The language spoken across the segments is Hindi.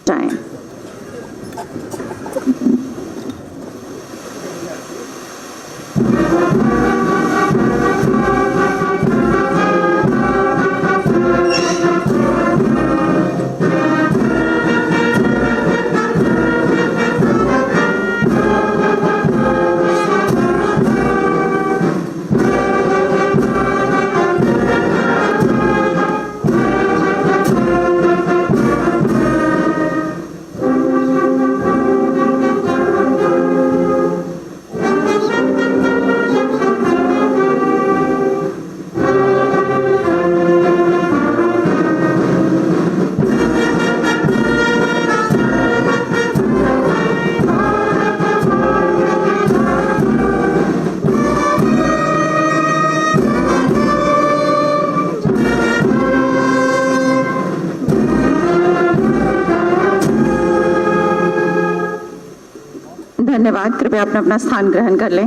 time. धन्यवाद। कृपया अपना स्थान ग्रहण कर लें।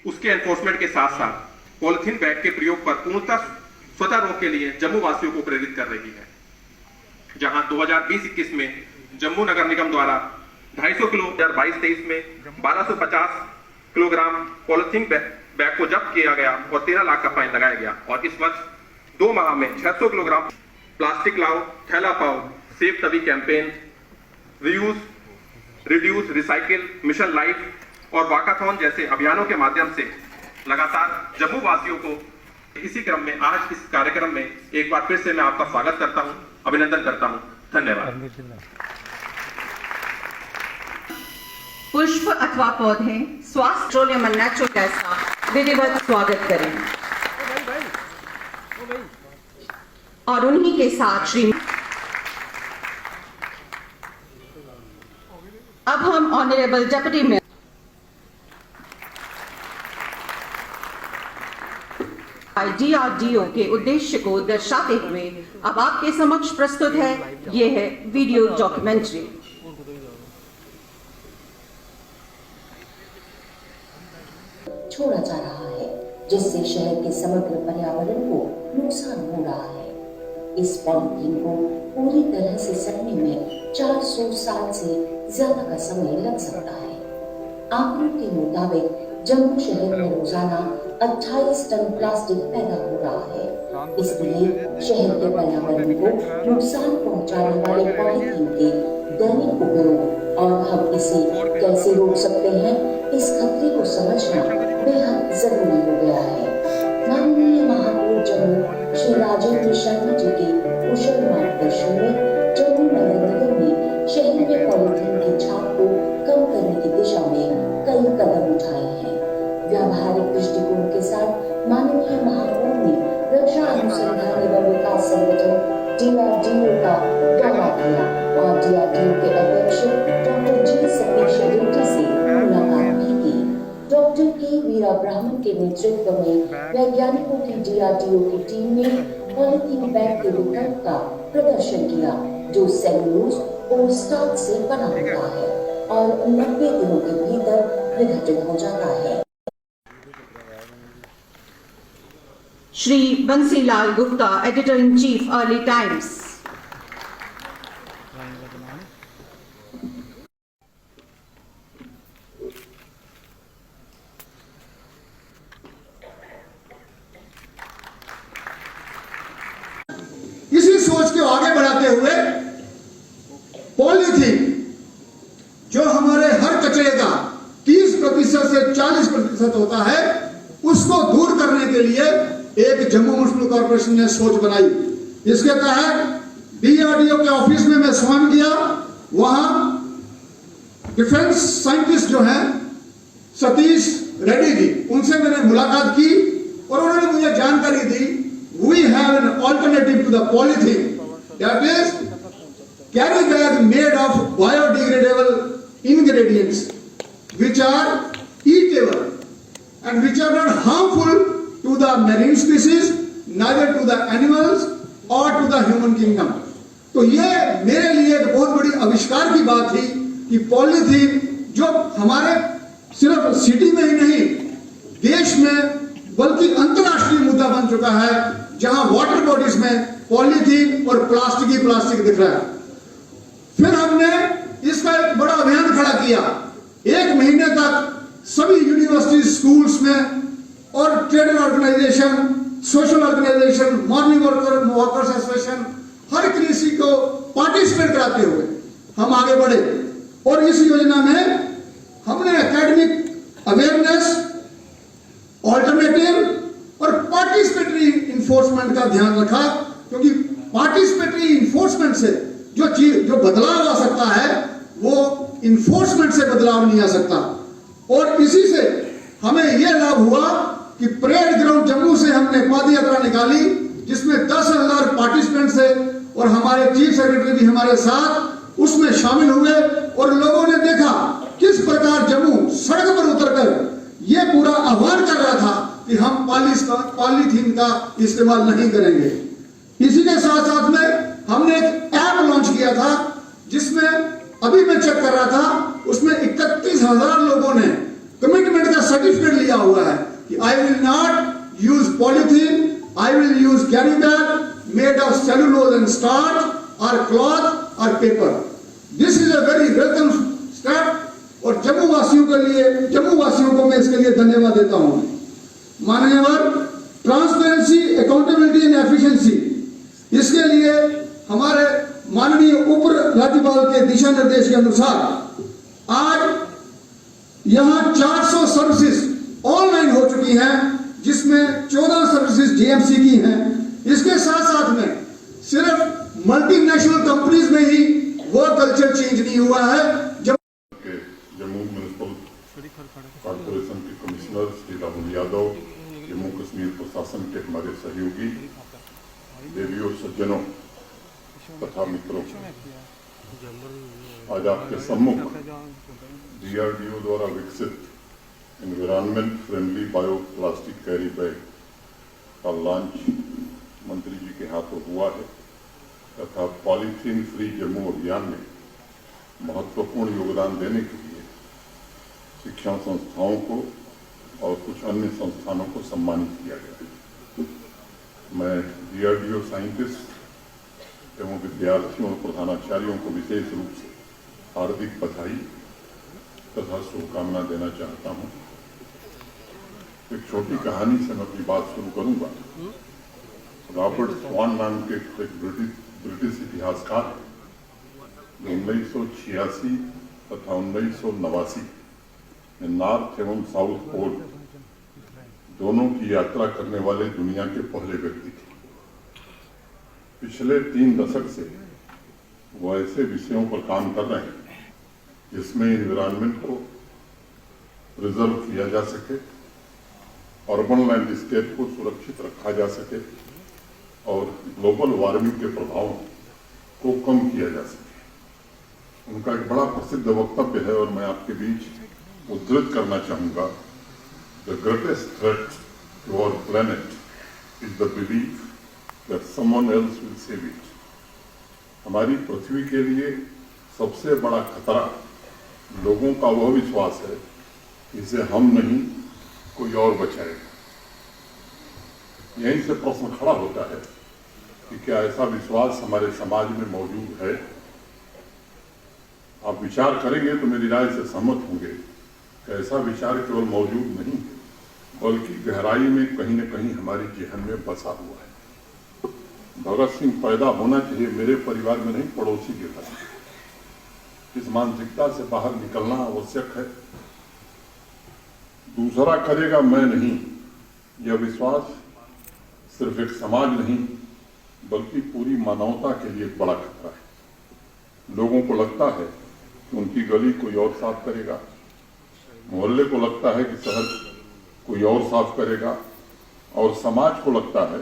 उसके एनफोर्समेंट के साथ साथ पॉलिथीन बैग के प्रयोग पर पूर्णतः स्वतः रोक के लिए जम्मू वासियों को प्रेरित कर रही है। जहां 2020-21 में जम्मू नगर निगम द्वारा 250 किलो 2022-23 में 1250 किलोग्राम पॉलिथीन बैग को जब्त किया गया और 13 लाख का फाइन लगाया गया, और इस वर्ष 2 माह में 600 किलोग्राम प्लास्टिक लाओ थैला पाओ सेव तभी campaign, reuse, reduce, recycle, mission life और वाकाथॉन जैसे अभियानों के माध्यम से लगातार जम्मू वासियों को इसी क्रम में आज इस कार्यक्रम में एक बार फिर से मैं आपका स्वागत करता हूं, अभिनंदन करता हूं। धन्यवाद। पुष्प अथवा पौधे स्वास्थ्य पेट्रोलियम और नेचुरल गैस का विधिवत स्वागत करें और उन्हीं के साथ श्री अब हम ऑनरेबल डेप्यूटी मेयर DRDO के उद्देश्य को दर्शाते हुए अब आपके समक्ष प्रस्तुत है ये है वीडियो डॉक्यूमेंट्री। छोड़ा जा रहा है जिससे शहर के समग्र पर्यावरण को नुकसान हो रहा है। इस पॉलिथीन को पूरी तरह से सड़ने में 400 साल से ज्यादा का समय लग सकता है। आंकड़ों के मुताबिक जम्मू शहर में रोजाना 28 टन प्लास्टिक पैदा हो रहा है। इसलिए शहर के पर्यावरण को नुकसान पहुंचाने वाले पॉलिथीन के दैनिक उपयोग और हम इसे कैसे रोक सकते हैं, इस खतरे को समझना बेहद जरूरी हो गया है। माननीय महापौर जम्मू श्री राजेंद्र शर्मा जी के कुशल मार्गदर्शन में जम्मू नगर निगम ने शहर में पॉलिथीन की छाप को कम करने की दिशा में कई कदम उठाए हैं। व्यावहारिक दृष्टिकोण के साथ माननीय महापौर ने रक्षा अनुसंधान एवं विकास संगठन DRDO का दौरा किया और DRDO के अध्यक्ष डॉक्टर जी सतीश रेड्डी से मुलाकात भी की। डॉक्टर के वीरा ब्राह्मण के नेतृत्व में वैज्ञानिकों की DRDO की टीम ने पॉलिथीन बैग के विकल्प का प्रदर्शन किया जो सेलुलोज और स्टार्च से बना होता है और 90 दिनों के भीतर विघटित हो जाता है। Shri Bansilal Gupta, editor in chief, early times. इसी सोच को आगे बढ़ाते हुए पॉलीथीन जो हमारे हर कचरे का 30% से 40% होता है, उसको दूर करने के लिए एक जम्मू म्युनिसिपल कॉर्पोरेशन ने सोच बनाई। इसके तहत DRDO के ऑफिस में मैं स्वयं गया। वहां डिफेंस साइंटिस्ट जो हैं सतीश रेड्डी जी, उनसे मैंने मुलाकात की और उन्होंने मुझे जानकारी दी we have an alternative to the polythene, that is carry bag made of biodegradable ingredients which are eatable and which are not harmful to the marine species, neither to the animals or to the human kingdom। तो ये मेरे लिए एक बहुत बड़ी आविष्कार की बात थी कि पॉलीथीन जो हमारे सिर्फ सिटी में ही नहीं, देश में बल्कि अंतर्राष्ट्रीय मुद्दा बन चुका है, जहां वाटर बॉडीज में पॉलीथीन और प्लास्टिक दिख रहा है। फिर हमने इसका एक बड़ा अभियान खड़ा किया। 1 महीने तक सभी यूनिवर्सिटी, स्कूल्स में और trade organisation, social organisation, morning workers association, हर किसी को पार्टिसिपेट कराते हुए हम आगे बढ़े। और इस योजना में हमने एकेडमिक अवेयरनेस, ऑल्टरनेटिव और पार्टिसिपेटरी इन्फोर्समेंट का ध्यान रखा, क्योंकि पार्टिसिपेटरी इन्फोर्समेंट से जो बदलाव आ सकता है वो इन्फोर्समेंट से बदलाव नहीं आ सकता। और इसी से हमें यह लाभ हुआ कि परेड ग्राउंड जम्मू से हमने पद यात्रा निकाली, जिसमें 10,000 पार्टिसिपेंट्स थे और हमारे चीफ सेक्रेटरी भी हमारे साथ उसमें शामिल हुए। और लोगों ने देखा किस प्रकार जम्मू सड़क पर उतरकर यह पूरा आह्वान कर रहा था कि हम पॉलीथीन का इस्तेमाल नहीं करेंगे। इसी के साथ साथ में हमने एक ऐप लॉन्च किया था, जिसमें अभी मैं चेक कर रहा था, उसमें 31,000 लोगों ने कमिटमेंट का सर्टिफिकेट लिया हुआ है कि I will not use polythene, I will use carry bag made of cellulose and starch और क्लॉथ और paper. This is a very welcome step और जम्मू वासियों को मैं इसके लिए धन्यवाद देता हूं। माननीय ट्रांसपेरेंसी, अकाउंटेबिलिटी एंड एफिशिएंसी, इसके लिए हमारे माननीय उप राज्यपाल के दिशा निर्देश के अनुसार आज यहां 400 सर्विसेज ऑनलाइन हो चुकी हैं, जिसमें 14 सर्विसेज जीएमसी की हैं। इसके साथ साथ में सिर्फ मल्टीनेशनल कंपनीज में ही वो कल्चर चेंज नहीं हुआ है। जम्मू म्युनिसिपल कॉर्पोरेशन के कमिश्नर श्री राहुल यादव, जम्मू कश्मीर प्रशासन के हमारे सहयोगी, देवियों, सज्जनों तथा मित्रों, आज आपके सम्मुख DRDO द्वारा विकसित environment friendly bio plastic carry bag का लॉन्च मंत्री जी के हाथों हुआ है तथा पॉलीथीन फ्री जम्मू अभियान में महत्वपूर्ण योगदान देने के लिए शिक्षण संस्थाओं को और कुछ अन्य संस्थानों को सम्मानित किया गया। मैं DRDO साइंटिस्ट एवं विद्यार्थियों और प्रधानाचार्यों को विशेष रूप से हार्दिक बधाई तथा शुभकामना देना चाहता हूं। एक छोटी कहानी से मैं अपनी बात शुरू करूंगा। रॉबर्ट स्वॉन नाम के एक ब्रिटिश इतिहासकार हैं, 1986 तथा 1989 में नॉर्थ एवं साउथ पोल दोनों की यात्रा करने वाले दुनिया के पहले व्यक्ति थे। पिछले 3 दशक से वो ऐसे विषयों पर काम कर रहे हैं जिसमें एनवायरनमेंट को प्रिजर्व किया जा सके, अर्बन लैंडस्केप को सुरक्षित रखा जा सके और ग्लोबल वार्मिंग के प्रभाव को कम किया जा सके। उनका एक बड़ा प्रसिद्ध वक्तव्य है और मैं आपके बीच उद्धृत करना चाहूंगा। The greatest threat to our planet is the belief that someone else will save it. हमारी पृथ्वी के लिए सबसे बड़ा खतरा लोगों का वह विश्वास है कि इसे हम नहीं कोई और बचाएगा। यहीं से प्रश्न खड़ा होता है कि क्या ऐसा विश्वास हमारे समाज में मौजूद है? आप विचार करेंगे तो मेरी राय से सहमत होंगे कि ऐसा विचार केवल मौजूद नहीं बल्कि गहराई में कहीं न कहीं हमारे जेहन में बसा हुआ है। भगत सिंह पैदा होना चाहिए मेरे परिवार में नहीं, पड़ोसी के घर। इस मानसिकता से बाहर निकलना आवश्यक है। दूसरा करेगा मैं नहीं, यह विश्वास सिर्फ एक समाज नहीं बल्कि पूरी मानवता के लिए एक बड़ा खतरा है। लोगों को लगता है कि उनकी गली कोई और साफ करेगा, मोहल्ले को लगता है कि शहर कोई और साफ करेगा और समाज को लगता है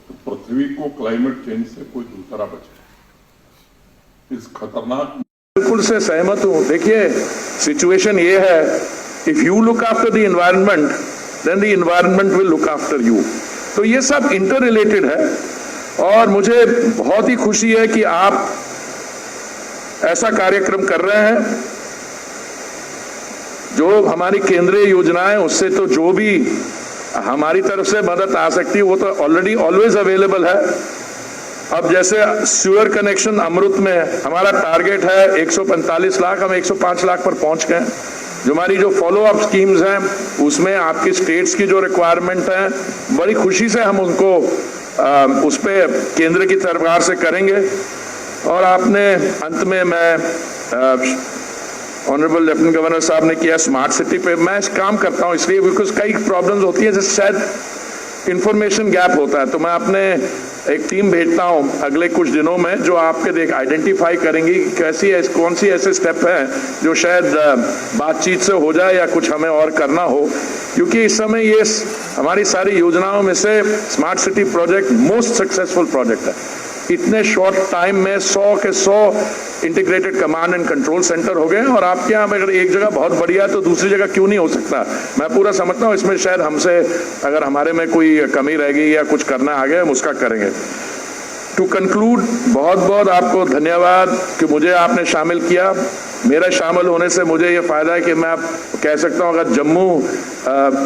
कि पृथ्वी को क्लाइमेट चेंज से कोई दूसरा बचाए। इस खतरनाक बिल्कुल से सहमत हूं। देखिए, सिचुएशन ये है, if you look after the environment then the environment will look after you. तो ये सब इंटर रिलेटेड है और मुझे बहुत ही खुशी है कि आप ऐसा कार्यक्रम कर रहे हैं। जो हमारी केंद्रीय योजनाएं उससे तो जो भी हमारी तरफ से मदद आ सकती है वो तो ऑलरेडी ऑलवेज अवेलेबल है। अब जैसे सीवर कनेक्शन अमृत में हमारा टारगेट है 145 लाख, हम 105 लाख पर पहुंच गए। जो हमारी जो फॉलो अप स्कीम्स हैं उसमें आपकी स्टेट्स की जो रिक्वायरमेंट है बड़ी खुशी से हम उनको उस पे केंद्र की सरकार से करेंगे। और आपने अंत में मैं ऑनरेबल लेफ्टिनेंट गवर्नर साहब ने किया स्मार्ट सिटी पे, मैं काम करता हूं इसलिए बिकॉज कई प्रॉब्लम्स होती है जैसे शायद इंफॉर्मेशन गैप होता है, तो मैं अपने एक टीम भेजता हूं अगले कुछ दिनों में जो आपके आइडेंटिफाई करेंगी कैसी है, कौन सी ऐसे स्टेप हैं जो शायद बातचीत से हो जाए या कुछ हमें और करना हो, क्योंकि इस समय ये हमारी सारी योजनाओं में से smart city project most successful project है। इतने शॉर्ट टाइम में 100 के 100 integrated command and control centre हो गए और आपके यहाँ अगर एक जगह बहुत बढ़िया है तो दूसरी जगह क्यों नहीं हो सकता। मैं पूरा समझता हूँ इसमें शायद हमसे अगर हमारे में कोई कमी रह गई या कुछ करना आ गया हम उसका करेंगे। टू कंक्लूड, बहुत बहुत आपको धन्यवाद कि मुझे आपने शामिल किया। मेरा शामिल होने से मुझे ये फायदा है कि मैं कह सकता हूँ अगर जम्मू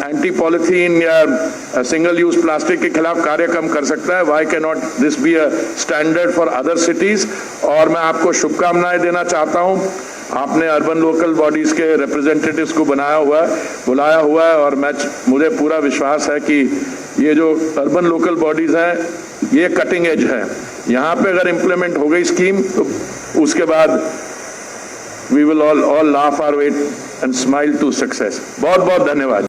एंटी पॉलिथीन या सिंगल यूज प्लास्टिक के खिलाफ कार्यक्रम कर सकता है, why can not this be a standard for other cities. और मैं आपको शुभकामनाएं देना चाहता हूँ। आपने अर्बन लोकल बॉडीज के रिप्रेजेंटेटिव्स को बुलाया हुआ है और मुझे पूरा विश्वास है कि ये जो अर्बन लोकल बॉडीज हैं ये कटिंग एज है। यहाँ पे अगर इम्प्लीमेंट हो गई स्कीम तो उसके बाद we will all laugh our way and smile to success। बहुत बहुत धन्यवाद।